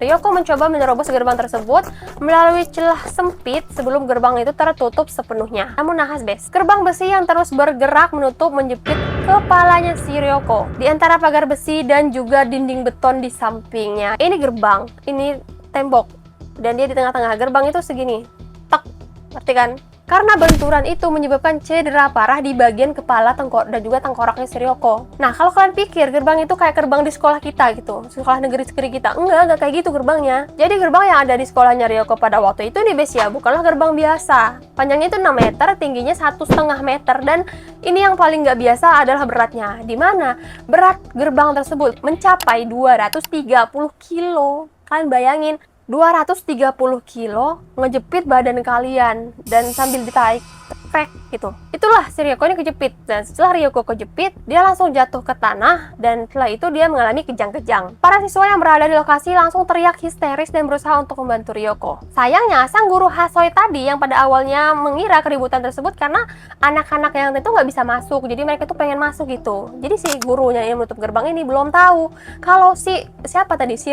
Ryoko mencoba menerobos gerbang tersebut melalui celah sempit sebelum gerbang itu tertutup sepenuhnya. Namun nahas bes, gerbang besi yang terus bergerak menutup menjepit kepalanya si Ryoko di antara pagar besi dan juga dinding beton di sampingnya. Ini gerbang, ini tembok, dan dia di tengah-tengah. Gerbang itu segini, tek, ngerti kan? Karena benturan itu menyebabkan cedera parah di bagian kepala, dan juga tengkoraknya si Ryoko. Nah, kalau kalian pikir gerbang itu kayak gerbang di sekolah kita gitu, sekolah negeri kita, enggak kayak gitu gerbangnya. Jadi gerbang yang ada di sekolahnya Ryoko pada waktu itu nih bes ya, bukanlah gerbang biasa. Panjangnya itu 6 meter, tingginya 1,5 meter, dan ini yang paling nggak biasa adalah beratnya. Di mana berat gerbang tersebut mencapai 230 kilo. Kalian bayangin, 230 kilo ngejepit badan kalian dan sambil ditarik trek gitu. Itulah si Ryoko ini kejepit, dan setelah Ryoko kejepit, dia langsung jatuh ke tanah dan setelah itu dia mengalami kejang-kejang. Para siswa yang berada di lokasi langsung teriak histeris dan berusaha untuk membantu Ryoko. Sayangnya sang guru Hasoi tadi yang pada awalnya mengira keributan tersebut karena anak-anak yang itu nggak bisa masuk, jadi mereka tuh pengen masuk gitu. Jadi si gurunya yang menutup gerbang ini belum tahu kalau si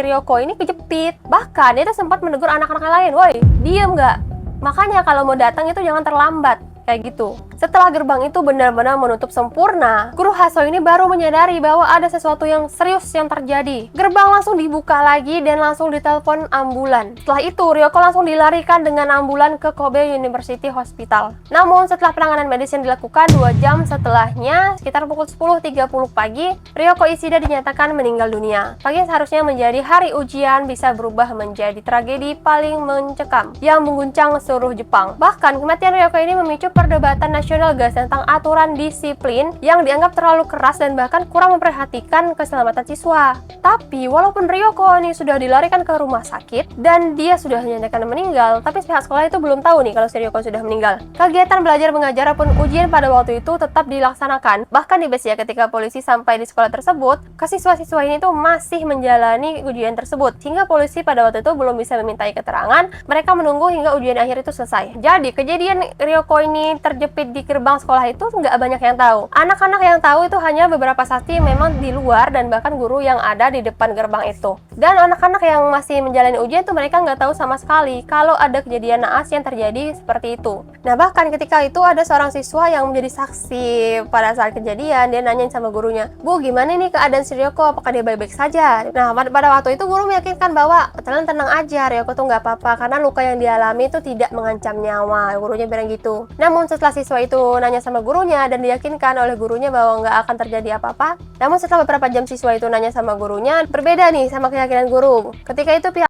Ryoko ini kejepit. Bahkan dia tuh sempat menegur anak-anak lain, "Woi, diem nggak? Makanya kalau mau datang itu jangan terlambat." Kayak gitu. Setelah gerbang itu benar-benar menutup sempurna, guru Hasoi ini baru menyadari bahwa ada sesuatu yang serius yang terjadi. Gerbang langsung dibuka lagi dan langsung ditelepon ambulan. Setelah itu, Ryoko langsung dilarikan dengan ambulan ke Kobe University Hospital. Namun, setelah penanganan medis yang dilakukan 2 jam setelahnya, sekitar pukul 10.30 pagi, Ryoko Ishida dinyatakan meninggal dunia. Pagi yang seharusnya menjadi hari ujian bisa berubah menjadi tragedi paling mencekam yang mengguncang seluruh Jepang. Bahkan, kematian Ryoko ini memicu perdebatan nasional guys tentang aturan disiplin yang dianggap terlalu keras dan bahkan kurang memperhatikan keselamatan siswa. Tapi walaupun Ryoko ini sudah dilarikan ke rumah sakit dan dia sudah dinyatakan meninggal, tapi pihak sekolah itu belum tahu nih kalau si Ryoko sudah meninggal. Kegiatan belajar mengajar pun ujian pada waktu itu tetap dilaksanakan. Bahkan di besi ya, ketika polisi sampai di sekolah tersebut, siswa-siswa ini tuh masih menjalani ujian tersebut. Hingga polisi pada waktu itu belum bisa memintai keterangan, mereka menunggu hingga ujian akhir itu selesai. Jadi kejadian Ryoko ini terjepit di gerbang sekolah itu nggak banyak yang tahu. Anak-anak yang tahu itu hanya beberapa saksi yang memang di luar dan bahkan guru yang ada di depan gerbang itu. Dan anak-anak yang masih menjalani ujian itu mereka nggak tahu sama sekali kalau ada kejadian naas yang terjadi seperti itu. Nah, bahkan ketika itu ada seorang siswa yang menjadi saksi pada saat kejadian. Dia nanyain sama gurunya, "Bu, gimana nih keadaan si Ryoko? Apakah dia baik-baik saja?" Nah, pada waktu itu guru meyakinkan bahwa tenang aja, Ryoko tuh nggak apa-apa karena luka yang dialami itu tidak mengancam nyawa. Gurunya bilang gitu. Namun setelah siswa itu nanya sama gurunya dan diyakinkan oleh gurunya bahwa nggak akan terjadi apa-apa, namun setelah beberapa jam siswa itu nanya sama gurunya, berbeda nih sama keyakinan guru. Ketika itu pihak